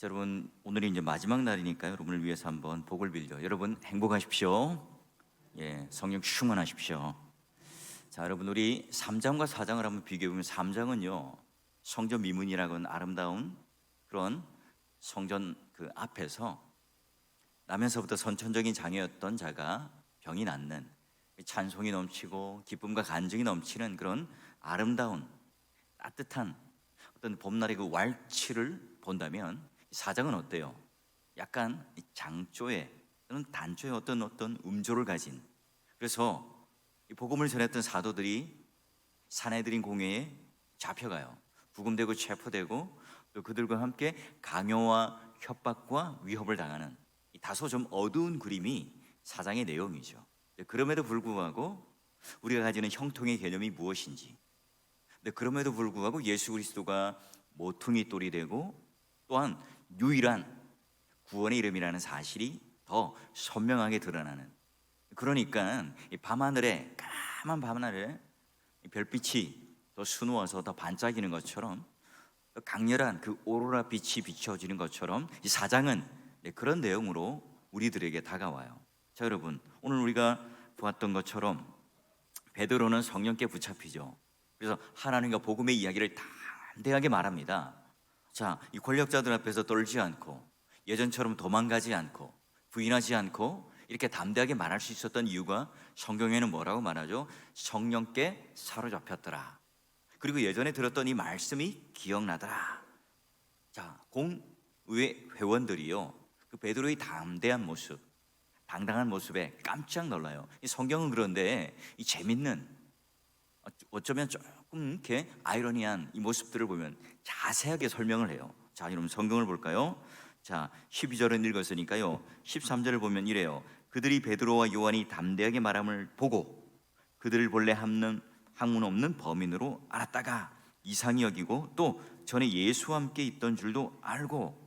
자, 여러분, 오늘이 이제 마지막 날이니까 여러분을 위해서 한번 복을 빌죠. 여러분 행복하십시오. 예, 성령 충만하십시오. 자, 여러분, 우리 3장과 4장을 한번 비교해 보면 3장은요 성전 미문이라고는 아름다운 그런 성전 그 앞에서 나면서부터 선천적인 장애였던 자가 병이 낫는, 찬송이 넘치고 기쁨과 간증이 넘치는 그런 아름다운 따뜻한 어떤 봄날의 그 왈츠를 본다면, 사장은 어때요? 약간 장조의 또는 단조의 어떤 음조를 가진, 그래서 이 복음을 전했던 사도들이 사내들인 공회에 잡혀가요. 부금되고 체포되고 또 그들과 함께 강요와 협박과 위협을 당하는 이 다소 좀 어두운 그림이 사장의 내용이죠. 그럼에도 불구하고 우리가 가지는 형통의 개념이 무엇인지, 근데 그럼에도 불구하고 예수 그리스도가 모퉁이 돌이 되고 또한 유일한 구원의 이름이라는 사실이 더 선명하게 드러나는, 그러니까 이 밤하늘에, 까만 밤하늘에 별빛이 더 수놓아서 더 반짝이는 것처럼, 더 강렬한 그 오로라 빛이 비춰지는 것처럼 이 사장은 그런 내용으로 우리들에게 다가와요. 자, 여러분, 오늘 우리가 보았던 것처럼 베드로는 성령께 붙잡히죠. 그래서 하나님과 복음의 이야기를 담대하게 말합니다. 자, 이 권력자들 앞에서 떨지 않고 예전처럼 도망가지 않고 부인하지 않고 이렇게 담대하게 말할 수 있었던 이유가, 성경에는 뭐라고 말하죠? 성령께 사로잡혔더라. 그리고 예전에 들었던 이 말씀이 기억나더라. 자, 공의회 회원들이요, 그 베드로의 담대한 모습, 당당한 모습에 깜짝 놀라요. 이 성경은 그런데 이 재밌는, 어쩌면 조금 이렇게 아이러니한 이 모습들을 보면 자세하게 설명을 해요. 자, 여러분 성경을 볼까요? 자, 12절은 읽었으니까요 13절을 보면 이래요. 그들이 베드로와 요한이 담대하게 말함을 보고 그들을 본래 학문 없는 범인으로 알았다가 이상히 여기고 또 전에 예수와 함께 있던 줄도 알고,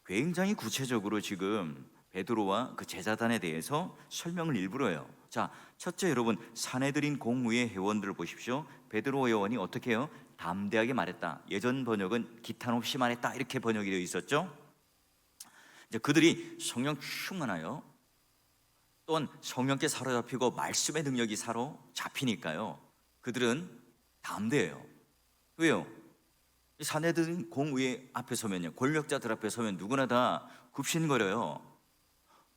굉장히 구체적으로 지금 베드로와 그 제자단에 대해서 설명을 일부러 해요. 자, 첫째, 여러분 사내들인 공의회 회원들을 보십시오. 베드로와 요한이 어떻게 해요? 담대하게 말했다. 예전 번역은 기탄 없이 말했다, 이렇게 번역이 되어 있었죠. 이제 그들이 성령 충만하여 또한 성령께 사로잡히고 말씀의 능력이 사로잡히니까요, 그들은 담대해요. 왜요? 사내들인 공의회 앞에 서면요, 권력자들 앞에 서면 누구나 다 굽신거려요.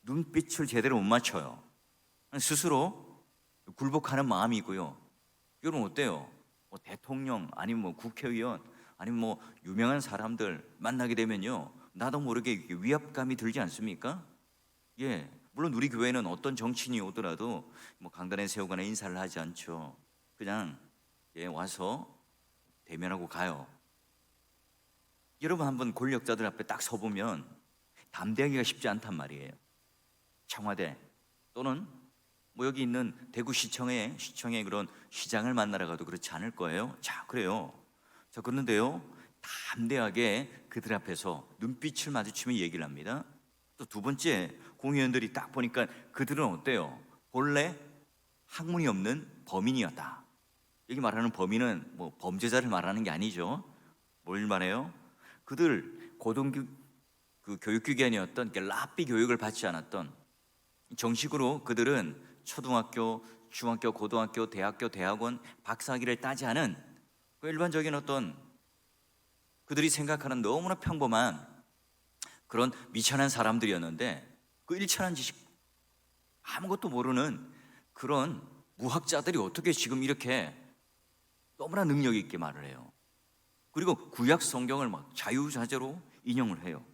눈빛을 제대로 못 맞춰요. 스스로 굴복하는 마음이 있고요. 여러분 어때요? 뭐 대통령 아니면 뭐 국회의원 아니면 뭐 유명한 사람들 만나게 되면요, 나도 모르게 위압감이 들지 않습니까? 예, 물론 우리 교회는 어떤 정치인이 오더라도 뭐 강단에 세우거나 인사를 하지 않죠. 그냥 와서 대면하고 가요. 여러분 한번 권력자들 앞에 딱 서보면 담대하기가 쉽지 않단 말이에요. 청와대 또는 뭐 여기 있는 대구시청의 그런 시장을 만나러 가도 그렇지 않을 거예요. 자, 그래요. 자, 그런데요, 담대하게 그들 앞에서 눈빛을 마주치며 얘기를 합니다. 또 두 번째, 공의원들이 딱 보니까 그들은 어때요? 본래 학문이 없는 범인이었다. 여기 말하는 범인은 뭐 범죄자를 말하는 게 아니죠. 뭘 말해요? 그들 고등교 그 교육기관이었던 랍비 교육을 받지 않았던, 정식으로 그들은 초등학교, 중학교, 고등학교, 대학교, 대학원 박사학위를 따지 않은 그 일반적인 어떤, 그들이 생각하는 너무나 평범한 그런 미천한 사람들이었는데, 그 일천한 지식 아무것도 모르는 그런 무학자들이 어떻게 지금 이렇게 너무나 능력 있게 말을 해요. 그리고 구약 성경을 막 자유자재로 인용을 해요.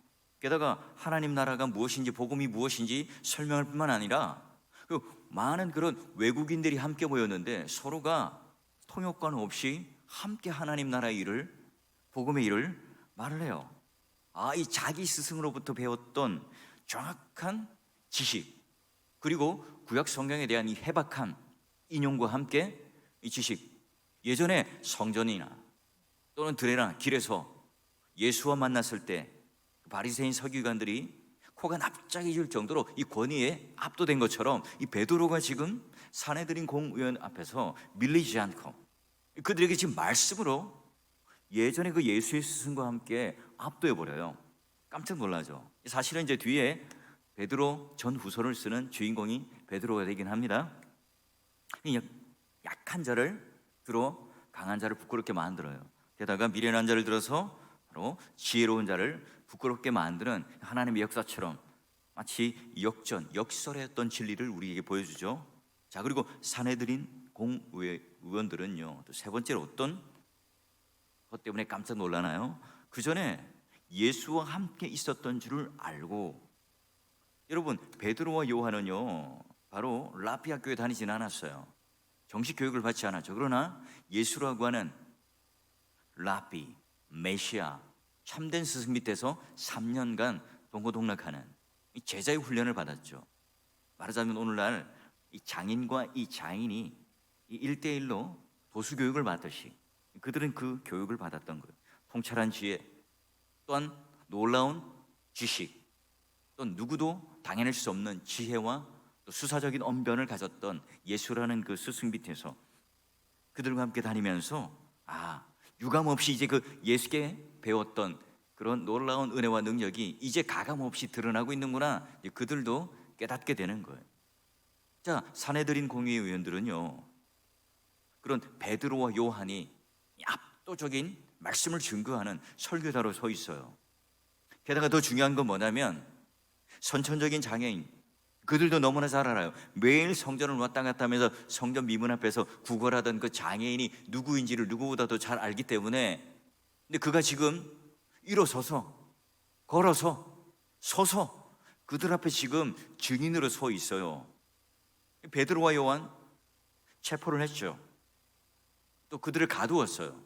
게다가 하나님 나라가 무엇인지, 복음이 무엇인지 설명할 뿐만 아니라 그 많은 그런 외국인들이 함께 모였는데 서로가 통역관 없이 함께 하나님 나라의 일을, 복음의 일을 말을 해요. 이 자기 스승으로부터 배웠던 정확한 지식, 그리고 구약 성경에 대한 이 해박한 인용과 함께 이 지식, 예전에 성전이나 또는 들에나 길에서 예수와 만났을 때 바리새인 서기관들이 코가 납작해질 정도로 이 권위에 압도된 것처럼, 이 베드로가 지금 사내들인 공의원 앞에서 밀리지 않고 그들에게 지금 말씀으로 예전에 그 예수의 스승과 함께 압도해 버려요. 깜짝 놀라죠. 사실은 이제 뒤에 베드로 전후서를 쓰는 주인공이 베드로가 되긴 합니다. 약한 자를 들어 강한 자를 부끄럽게 만들어요. 게다가 미련한 자를 들어서 바로 지혜로운 자를 부끄럽게 만드는 하나님의 역사처럼 마치 역설의 어떤 진리를 우리에게 보여주죠. 자, 그리고 사내들인 공의원들은요, 또 세 번째로 어떤 것 때문에 깜짝 놀라나요? 그 전에 예수와 함께 있었던 줄을 알고, 여러분 베드로와 요한은요 바로 라피 학교에 다니진 않았어요. 정식 교육을 받지 않았죠. 그러나 예수라고 하는 라피, 메시아, 참된 스승 밑에서 3년간 동고동락하는 이 제자의 훈련을 받았죠. 말하자면 오늘날 이 장인과 이 장인이 이 1대1로 도수 교육을 받듯이 그들은 그 교육을 받았던 거예요. 통찰한 지혜, 또한 놀라운 지식, 또 누구도 당해낼 수 없는 지혜와 또 수사적인 언변을 가졌던 예수라는 그 스승 밑에서 그들과 함께 다니면서 유감없이 이제 그 예수께 배웠던 그런 놀라운 은혜와 능력이 이제 가감없이 드러나고 있는구나, 그들도 깨닫게 되는 거예요. 자, 사내들인 공의위원들은요 그런 베드로와 요한이 압도적인 말씀을 증거하는 설교자로 서 있어요. 게다가 더 중요한 건 뭐냐면 선천적인 장애인, 그들도 너무나 잘 알아요. 매일 성전을 왔다 갔다 하면서 성전 미문 앞에서 구걸하던 그 장애인이 누구인지를 누구보다도 잘 알기 때문에, 근데 그가 지금 일어서서 걸어서 서서 그들 앞에 지금 증인으로 서 있어요. 베드로와 요한 체포를 했죠. 또 그들을 가두었어요.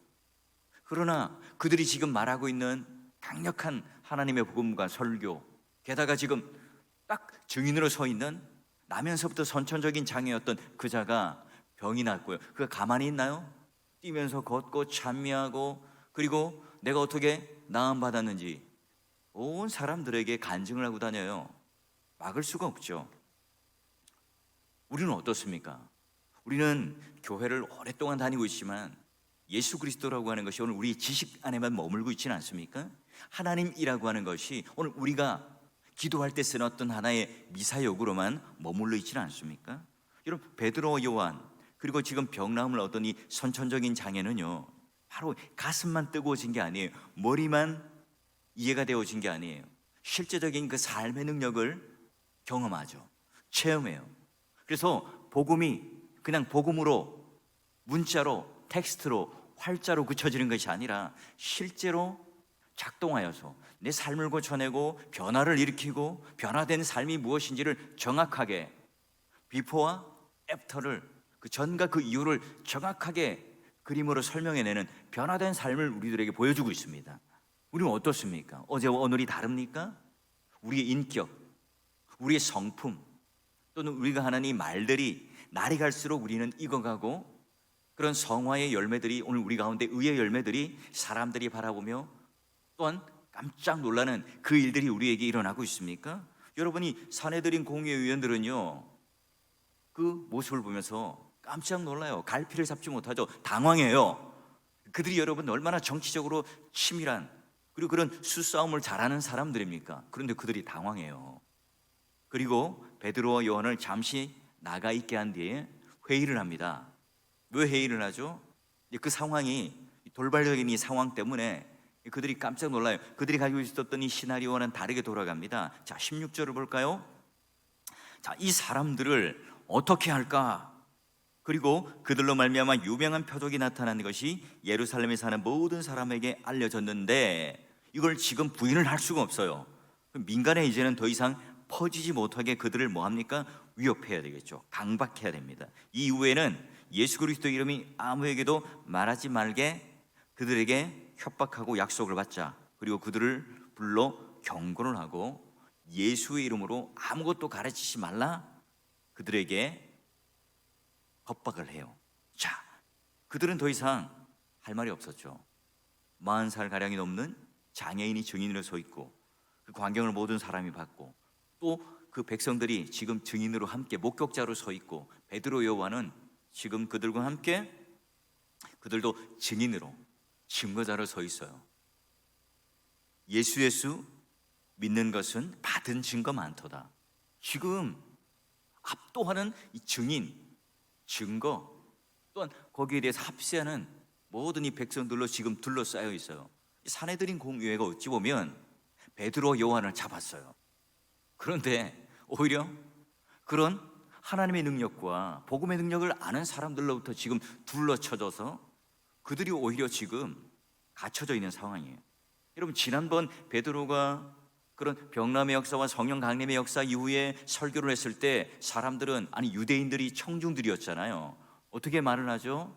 그러나 그들이 지금 말하고 있는 강력한 하나님의 복음과 설교, 게다가 지금 딱 증인으로 서 있는 나면서부터 선천적인 장애였던 그 자가 병이 났고요. 그가 가만히 있나요? 뛰면서 걷고 찬미하고, 그리고 내가 어떻게 나음 받았는지 온 사람들에게 간증을 하고 다녀요. 막을 수가 없죠. 우리는 어떻습니까? 우리는 교회를 오랫동안 다니고 있지만 예수 그리스도라고 하는 것이 오늘 우리 지식 안에만 머물고 있지는 않습니까? 하나님이라고 하는 것이 오늘 우리가 기도할 때 쓰는 어떤 하나의 미사역으로만 머물러 있지는 않습니까? 여러분 베드로와 요한, 그리고 지금 병 나음을 얻은 이 선천적인 장애는요 바로 가슴만 뜨거워진 게 아니에요. 머리만 이해가 되어진 게 아니에요. 실제적인 그 삶의 능력을 경험하죠. 체험해요. 그래서 복음이 그냥 복음으로, 문자로, 텍스트로, 활자로 그쳐지는 것이 아니라 실제로 작동하여서 내 삶을 고쳐내고 변화를 일으키고, 변화된 삶이 무엇인지를 정확하게, 비포와 애프터를, 그 전과 그 이후를 정확하게 그림으로 설명해내는 변화된 삶을 우리들에게 보여주고 있습니다. 우리는 어떻습니까? 어제와 오늘이 다릅니까? 우리의 인격, 우리의 성품, 또는 우리가 하는 이 말들이 날이 갈수록 우리는 익어가고, 그런 성화의 열매들이, 오늘 우리 가운데 의의 열매들이 사람들이 바라보며 또한 깜짝 놀라는 그 일들이 우리에게 일어나고 있습니까? 여러분이 사내들인 공의위원들은요 그 모습을 보면서 깜짝 놀라요. 갈피를 잡지 못하죠. 당황해요. 그들이 여러분 얼마나 정치적으로 치밀한, 그리고 그런 수싸움을 잘하는 사람들입니까? 그런데 그들이 당황해요. 그리고 베드로와 요한을 잠시 나가 있게 한 뒤에 회의를 합니다. 왜 회의를 하죠? 그 상황이, 돌발적인 이 상황 때문에 그들이 깜짝 놀라요. 그들이 가지고 있었던 이 시나리오와는 다르게 돌아갑니다. 자, 16절을 볼까요? 자, 이 사람들을 어떻게 할까? 그리고 그들로 말미암아 유명한 표적이 나타난 것이 예루살렘에 사는 모든 사람에게 알려졌는데 이걸 지금 부인을 할 수가 없어요. 민간에 이제는 더 이상 퍼지지 못하게 그들을 뭐합니까? 위협해야 되겠죠. 강박해야 됩니다. 이 이후에는 예수 그리스도 이름이 아무에게도 말하지 말게 그들에게 협박하고 약속을 받자. 그리고 그들을 불러 경고를 하고 예수의 이름으로 아무것도 가르치지 말라 그들에게 협박을 해요. 자, 그들은 더 이상 할 말이 없었죠. 40살 가량이 넘는 장애인이 증인으로 서 있고 그 광경을 모든 사람이 봤고, 또 그 백성들이 지금 증인으로 함께 목격자로 서 있고, 베드로 요한은 지금 그들과 함께 그들도 증인으로 증거자로 서 있어요. 예수 믿는 것은 받은 증거 많도다. 지금 압도하는 이 증인, 증거, 또한 거기에 대해서 합세하는 모든 이 백성들로 지금 둘러싸여 있어요. 산헤드린 공의회가 어찌 보면 베드로 요한을 잡았어요. 그런데 오히려 그런 하나님의 능력과 복음의 능력을 아는 사람들로부터 지금 둘러쳐져서 그들이 오히려 지금 갇혀져 있는 상황이에요. 여러분, 지난번 베드로가 그런 병람의 역사와 성령 강림의 역사 이후에 설교를 했을 때 사람들은, 아니 유대인들이 청중들이었잖아요. 어떻게 말을 하죠?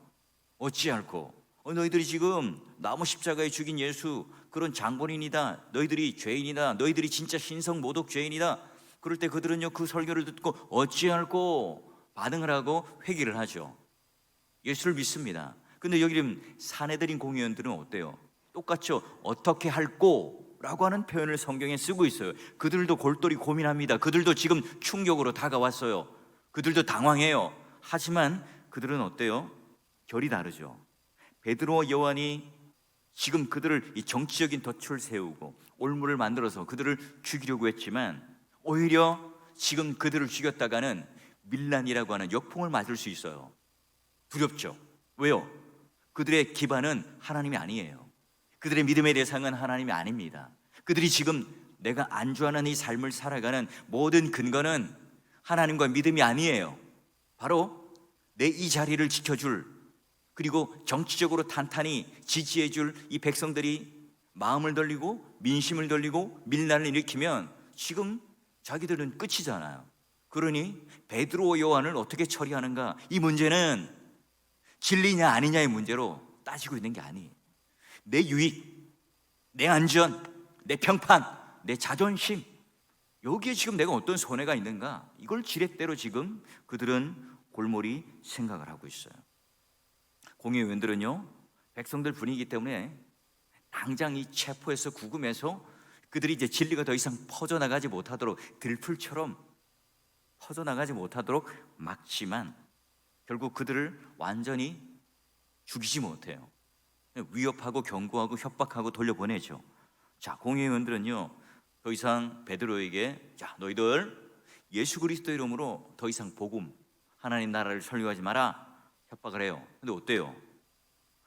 어찌할꼬 너희들이 지금 나무 십자가에 죽인 예수 그런 장본인이다, 너희들이 죄인이다, 너희들이 진짜 신성 모독 죄인이다. 그럴 때 그들은요 그 설교를 듣고 어찌할꼬 반응을 하고 회개를 하죠. 예수를 믿습니다. 근데 여기 산헤드린 공의원들은 어때요? 똑같죠. 어떻게 할꼬 라고 하는 표현을 성경에 쓰고 있어요. 그들도 골똘히 고민합니다. 그들도 지금 충격으로 다가왔어요. 그들도 당황해요. 하지만 그들은 어때요? 결이 다르죠. 베드로와 요한이 지금 그들을 이 정치적인 덫을 세우고 올무를 만들어서 그들을 죽이려고 했지만 오히려 지금 그들을 죽였다가는 밀란이라고 하는 역풍을 맞을 수 있어요. 두렵죠. 왜요? 그들의 기반은 하나님이 아니에요. 그들의 믿음의 대상은 하나님이 아닙니다. 그들이 지금 내가 안주하는 이 삶을 살아가는 모든 근거는 하나님과 믿음이 아니에요. 바로 내 이 자리를 지켜줄, 그리고 정치적으로 탄탄히 지지해줄 이 백성들이 마음을 돌리고 민심을 돌리고 밀란을 일으키면 지금 자기들은 끝이잖아요. 그러니 베드로 요한을 어떻게 처리하는가, 이 문제는 진리냐 아니냐의 문제로 따지고 있는 게 아니에요. 내 유익, 내 안전, 내 평판, 내 자존심, 여기에 지금 내가 어떤 손해가 있는가, 이걸 지렛대로 지금 그들은 골몰이 생각을 하고 있어요. 공의원들은요 백성들 분위기 때문에 당장 이 체포해서 구금해서 그들이 이제 진리가 더 이상 퍼져나가지 못하도록, 들풀처럼 퍼져나가지 못하도록 막지만 결국 그들을 완전히 죽이지 못해요. 위협하고 경고하고 협박하고 돌려보내죠. 자, 공의원들은요 더 이상 베드로에게, 자 너희들 예수 그리스도 이름으로 더 이상 복음, 하나님 나라를 설교하지 마라 협박을 해요. 근데 어때요?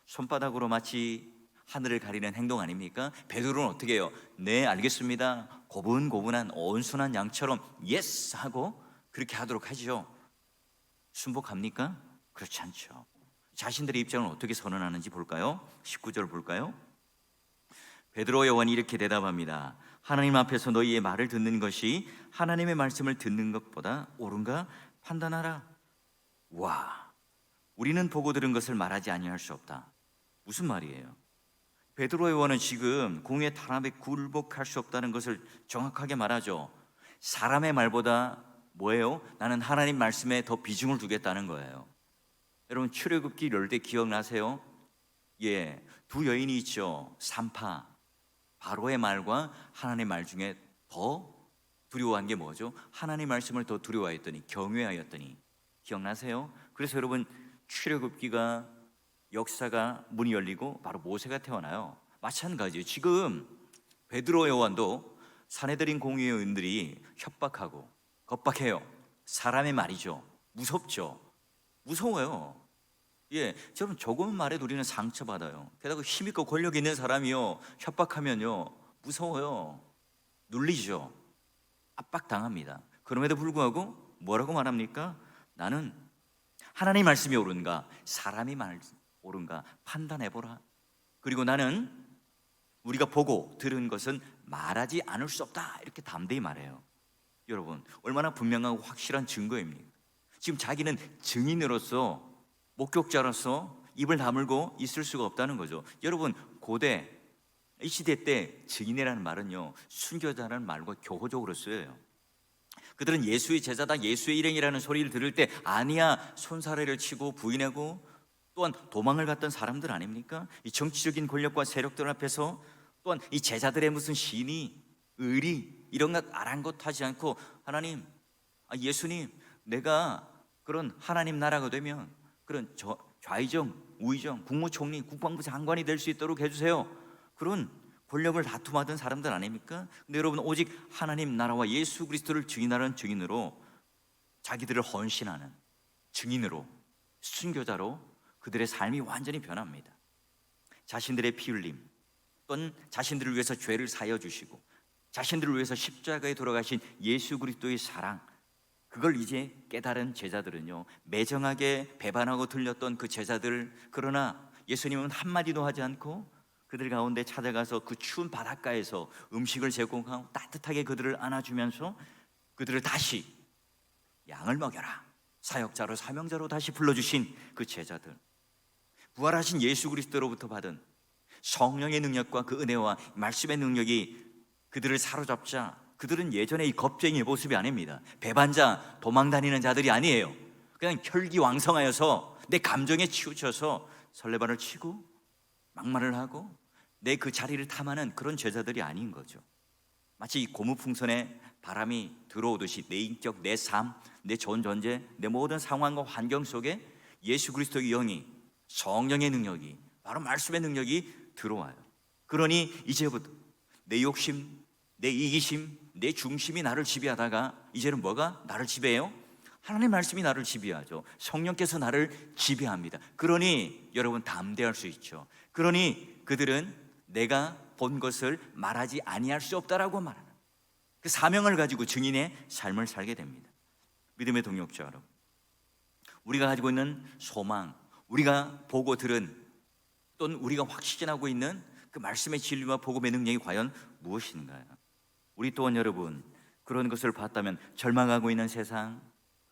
손바닥으로 마치 하늘을 가리는 행동 아닙니까? 베드로는 어떻게 해요? 네 알겠습니다, 고분고분한 온순한 양처럼 예스 하고 그렇게 하도록 하죠. 순복합니까? 그렇지 않죠. 자신들의 입장을 어떻게 선언하는지 볼까요? 19절 볼까요? 베드로 요한이 이렇게 대답합니다. 하나님 앞에서 너희의 말을 듣는 것이 하나님의 말씀을 듣는 것보다 옳은가 판단하라. 와, 우리는 보고 들은 것을 말하지 아니할 수 없다. 무슨 말이에요? 베드로 요한은 지금 공의 탄압에 굴복할 수 없다는 것을 정확하게 말하죠. 사람의 말보다 뭐예요? 나는 하나님 말씀에 더 비중을 두겠다는 거예요. 여러분 출애굽기 이럴 때 기억나세요? 예, 두 여인이 있죠. 산파, 바로의 말과 하나님의 말 중에 더 두려워한 게 뭐죠? 하나님 말씀을 더 두려워했더니, 경외하였더니. 기억나세요? 그래서 여러분 출애굽기가 역사가 문이 열리고 바로 모세가 태어나요. 마찬가지예요. 지금 베드로 요한도 산헤드린 공의원들이 협박하고 겁박해요. 사람의 말이죠. 무섭죠. 무서워요. 예, 여러분 조금 말에도 우리는 상처받아요. 게다가 힘있고 권력 있는 사람이요 협박하면요 무서워요. 눌리죠. 압박당합니다. 그럼에도 불구하고 뭐라고 말합니까? 나는 하나님 말씀이 옳은가 사람이 말 옳은가 판단해보라. 그리고 나는 우리가 보고 들은 것은 말하지 않을 수 없다, 이렇게 담대히 말해요. 여러분 얼마나 분명하고 확실한 증거입니까? 지금 자기는 증인으로서, 목격자로서 입을 다물고 있을 수가 없다는 거죠. 여러분 고대 이 시대 때 증인이라는 말은요 순교자라는 말과 교호적으로 쓰여요. 그들은 예수의 제자다, 예수의 일행이라는 소리를 들을 때 아니야 손사래를 치고 부인하고 또한 도망을 갔던 사람들 아닙니까? 이 정치적인 권력과 세력들 앞에서 또한 이 제자들의 무슨 신의, 의리 이런 것 아랑곳하지 않고 하나님, 예수님, 내가 그런 하나님 나라가 되면 그런 좌의정, 우의정, 국무총리, 국방부 장관이 될 수 있도록 해주세요. 그런 권력을 다툼하던 사람들 아닙니까? 근데 여러분, 오직 하나님 나라와 예수 그리스도를 증인하는 증인으로, 자기들을 헌신하는 증인으로, 순교자로 그들의 삶이 완전히 변합니다. 자신들의 피 흘림, 또는 자신들을 위해서 죄를 사여 주시고 자신들을 위해서 십자가에 돌아가신 예수 그리스도의 사랑, 그걸 이제 깨달은 제자들은요, 매정하게 배반하고 들렸던 그 제자들, 그러나 예수님은 한마디도 하지 않고 그들 가운데 찾아가서 그 추운 바닷가에서 음식을 제공하고 따뜻하게 그들을 안아주면서 그들을 다시 양을 먹여라, 사역자로 사명자로 다시 불러주신 그 제자들, 부활하신 예수 그리스도로부터 받은 성령의 능력과 그 은혜와 말씀의 능력이 그들을 사로잡자 그들은 예전에 이 겁쟁이의 모습이 아닙니다. 배반자, 도망다니는 자들이 아니에요. 그냥 혈기왕성하여서 내 감정에 치우쳐서 설레발을 치고 막말을 하고 내 그 자리를 탐하는 그런 제자들이 아닌 거죠. 마치 이 고무풍선에 바람이 들어오듯이 내 인격, 내 삶, 내 존재, 내 모든 상황과 환경 속에 예수 그리스도의 영이, 성령의 능력이, 바로 말씀의 능력이 들어와요. 그러니 이제부터 내 욕심, 내 이기심, 내 중심이 나를 지배하다가 이제는 뭐가 나를 지배해요? 하나님의 말씀이 나를 지배하죠. 성령께서 나를 지배합니다. 그러니 여러분 담대할 수 있죠. 그러니 그들은 내가 본 것을 말하지 아니할 수 없다라고 말하는 그 사명을 가지고 증인의 삶을 살게 됩니다. 믿음의 동역자 여러분, 우리가 가지고 있는 소망, 우리가 보고 들은 또는 우리가 확신하고 있는 그 말씀의 진리와 복음의 능력이 과연 무엇인가요? 우리 또한 여러분, 그런 것을 봤다면 절망하고 있는 세상,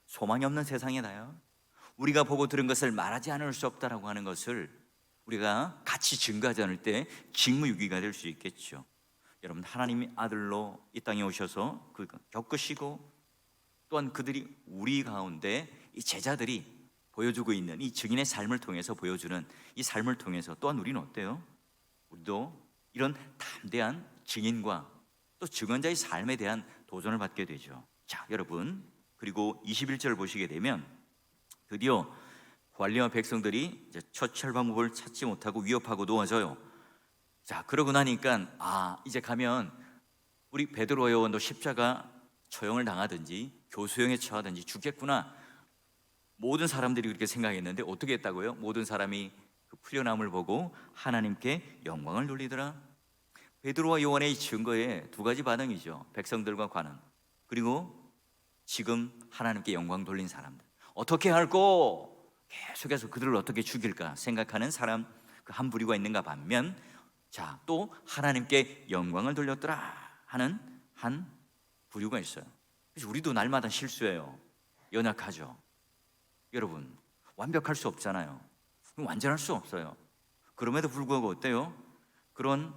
소망이 없는 세상이나요? 우리가 보고 들은 것을 말하지 않을 수 없다라고 하는 것을 우리가 같이 증거하지 않을 때 직무유기가 될 수 있겠죠. 여러분, 하나님의 아들로 이 땅에 오셔서 그 겪으시고 또한 그들이 우리 가운데 이 제자들이 보여주고 있는 이 증인의 삶을 통해서 보여주는 이 삶을 통해서 또한 우리는 어때요? 우리도 이런 담대한 증인과 또 증언자의 삶에 대한 도전을 받게 되죠. 자, 여러분, 그리고 21절을 보시게 되면 드디어 관리와 백성들이 이제 첫 철방법을 찾지 못하고 위협하고 놓아져요. 자, 그러고 나니까 이제 가면 우리 베드로 요한도 십자가 처형을 당하든지 교수형에 처하든지 죽겠구나. 모든 사람들이 그렇게 생각했는데 어떻게 했다고요? 모든 사람이 그 풀려남을 보고 하나님께 영광을 돌리더라. 베드로와 요한의 이 증거에 두 가지 반응이죠. 백성들과 관원, 그리고 지금 하나님께 영광 돌린 사람들. 어떻게 할꼬? 계속해서 그들을 어떻게 죽일까 생각하는 사람 그 한 부류가 있는가 반면, 자, 또 하나님께 영광을 돌렸더라 하는 한 부류가 있어요. 그래서 우리도 날마다 실수해요. 연약하죠. 여러분, 완벽할 수 없잖아요. 완전할 수 없어요. 그럼에도 불구하고 어때요? 그런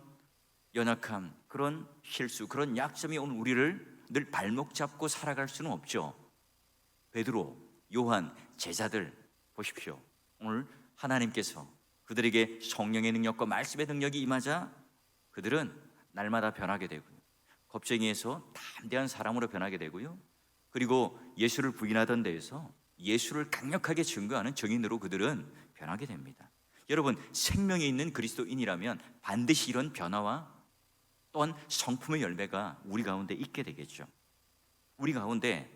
연약함, 그런 실수, 그런 약점이 오늘 우리를 늘 발목 잡고 살아갈 수는 없죠. 베드로, 요한, 제자들 보십시오. 오늘 하나님께서 그들에게 성령의 능력과 말씀의 능력이 임하자 그들은 날마다 변하게 되고요, 겁쟁이에서 담대한 사람으로 변하게 되고요, 그리고 예수를 부인하던 데에서 예수를 강력하게 증거하는 증인으로 그들은 변하게 됩니다. 여러분, 생명이 있는 그리스도인이라면 반드시 이런 변화와 또한 성품의 열매가 우리 가운데 있게 되겠죠. 우리 가운데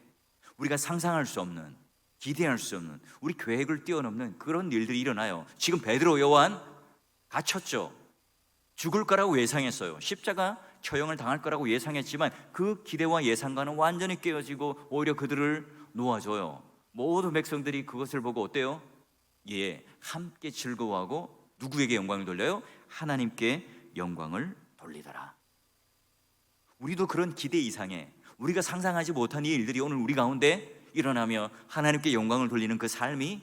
우리가 상상할 수 없는, 기대할 수 없는, 우리 계획을 뛰어넘는 그런 일들이 일어나요. 지금 베드로, 요한 갇혔죠. 죽을 거라고 예상했어요. 십자가 처형을 당할 거라고 예상했지만 그 기대와 예상과는 완전히 깨어지고 오히려 그들을 놓아줘요. 모든 백성들이 그것을 보고 어때요? 예, 함께 즐거워하고 누구에게 영광을 돌려요? 하나님께 영광을 돌리더라. 우리도 그런 기대 이상의, 우리가 상상하지 못한 이 일들이 오늘 우리 가운데 일어나며 하나님께 영광을 돌리는 그 삶이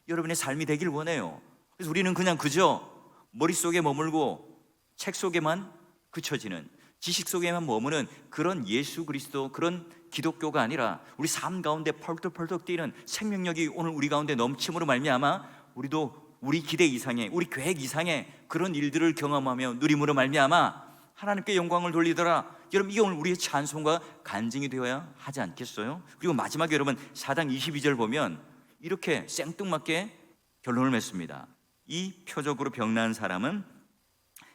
여러분의 삶이 되길 원해요. 그래서 우리는 그냥 그저 머릿속에 머물고 책 속에만 그쳐지는, 지식 속에만 머무는 그런 예수 그리스도, 그런 기독교가 아니라 우리 삶 가운데 펄떡펄떡 뛰는 생명력이 오늘 우리 가운데 넘침으로 말미암아 우리도 우리 기대 이상의, 우리 계획 이상의 그런 일들을 경험하며 누림으로 말미암아 하나님께 영광을 돌리더라. 여러분, 이게 오늘 우리의 찬송과 간증이 되어야 하지 않겠어요? 그리고 마지막에 여러분 4장 22절 보면 이렇게 생뚱맞게 결론을 맺습니다. 이 표적으로 병나은 사람은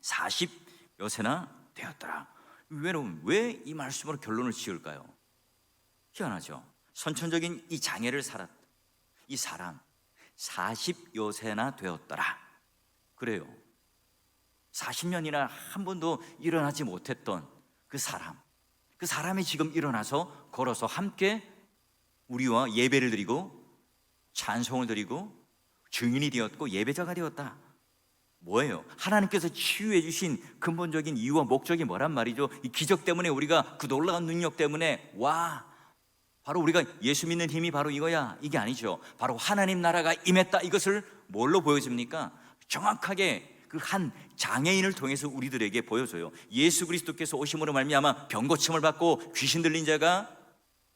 40 요새나 되었더라. 여러분, 왜 이 말씀으로 결론을 지을까요? 희한하죠. 선천적인 이 장애를 살았다. 이 사람 40여세나 되었더라. 그래요. 40년이나 한 번도 일어나지 못했던 그 사람이 지금 일어나서 걸어서 함께 우리와 예배를 드리고 찬송을 드리고 증인이 되었고 예배자가 되었다. 뭐예요? 하나님께서 치유해 주신 근본적인 이유와 목적이 뭐란 말이죠? 이 기적 때문에, 우리가 그 놀라운 능력 때문에 바로 우리가 예수 믿는 힘이 바로 이거야, 이게 아니죠. 바로 하나님 나라가 임했다. 이것을 뭘로 보여줍니까? 정확하게 그 한 장애인을 통해서 우리들에게 보여줘요. 예수 그리스도께서 오심으로 말미암아 병고침을 받고 귀신 들린 자가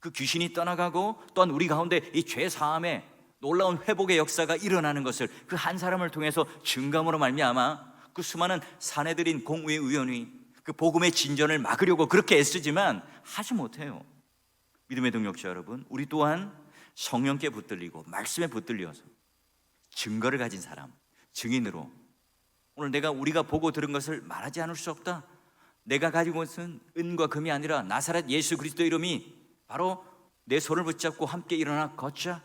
그 귀신이 떠나가고, 또한 우리 가운데 이 죄 사함에 놀라운 회복의 역사가 일어나는 것을 그 한 사람을 통해서 증감으로 말미암아 그 수많은 사내들인 공의회 의원이 그 복음의 진전을 막으려고 그렇게 애쓰지만 하지 못해요. 믿음의 동역자 여러분, 우리 또한 성령께 붙들리고 말씀에 붙들려서 증거를 가진 사람, 증인으로 오늘 우리가 보고 들은 것을 말하지 않을 수 없다. 내가 가지고 있는 은과 금이 아니라 나사렛 예수 그리스도 이름이 바로 내 손을 붙잡고 함께 일어나 걷자.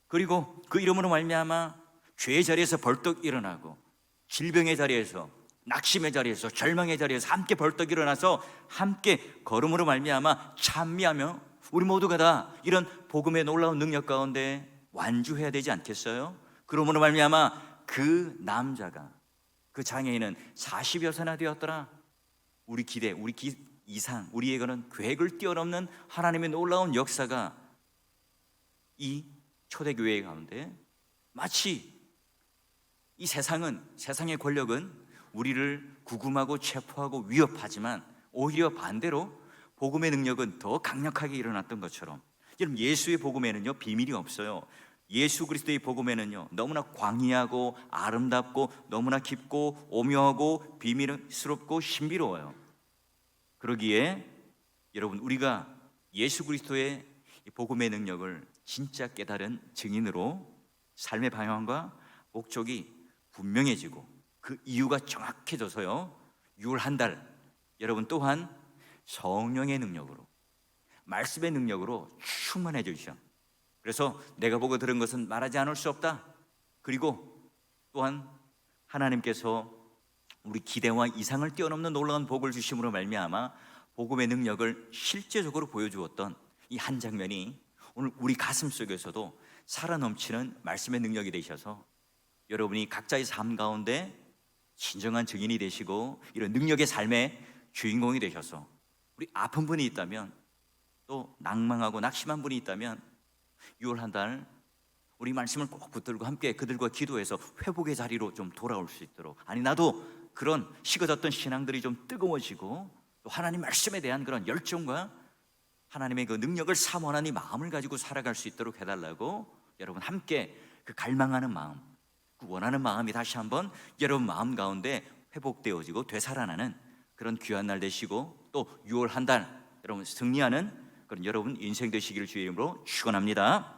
그리고 그 이름으로 말미암아 죄의 자리에서 벌떡 일어나고, 질병의 자리에서, 낙심의 자리에서, 절망의 자리에서 함께 벌떡 일어나서 함께 걸음으로 말미암아 찬미하며 우리 모두가 다 이런 복음의 놀라운 능력 가운데 완주해야 되지 않겠어요? 그러므로 말미암아 그 남자가, 그 장애인은 40여세나 되었더라. 우리 기대, 이상, 우리에게는 계획을 뛰어넘는 하나님의 놀라운 역사가 이 초대교회 가운데, 마치 이 세상의 권력은 우리를 구금하고 체포하고 위협하지만 오히려 반대로 복음의 능력은 더 강력하게 일어났던 것처럼, 여러분, 예수의 복음에는요 비밀이 없어요. 예수 그리스도의 복음에는요 너무나 광희하고 아름답고 너무나 깊고 오묘하고 비밀스럽고 신비로워요. 그러기에 여러분, 우리가 예수 그리스도의 복음의 능력을 진짜 깨달은 증인으로 삶의 방향과 목적이 분명해지고 그 이유가 정확해져서요 6월 한 달 여러분 또한 성령의 능력으로, 말씀의 능력으로 충만해 주시죠. 그래서 내가 보고 들은 것은 말하지 않을 수 없다. 그리고 또한 하나님께서 우리 기대와 이상을 뛰어넘는 놀라운 복을 주심으로 말미암아 복음의 능력을 실제적으로 보여주었던 이 한 장면이 오늘 우리 가슴 속에서도 살아 넘치는 말씀의 능력이 되셔서 여러분이 각자의 삶 가운데 진정한 증인이 되시고 이런 능력의 삶의 주인공이 되셔서, 우리 아픈 분이 있다면, 또 낭망하고 낙심한 분이 있다면 6월 한 달 우리 말씀을 꼭 붙들고 함께 그들과 기도해서 회복의 자리로 좀 돌아올 수 있도록, 아니 나도 그런 식어졌던 신앙들이 좀 뜨거워지고 또 하나님 말씀에 대한 그런 열정과 하나님의 그 능력을 사모하는 이 마음을 가지고 살아갈 수 있도록 해달라고 여러분 함께 그 갈망하는 마음, 그 원하는 마음이 다시 한번 여러분 마음 가운데 회복되어지고 되살아나는 그런 귀한 날 되시고, 또 6월 한 달 여러분 승리하는 그런 여러분 인생 되시기를 주의 이름으로 축원합니다.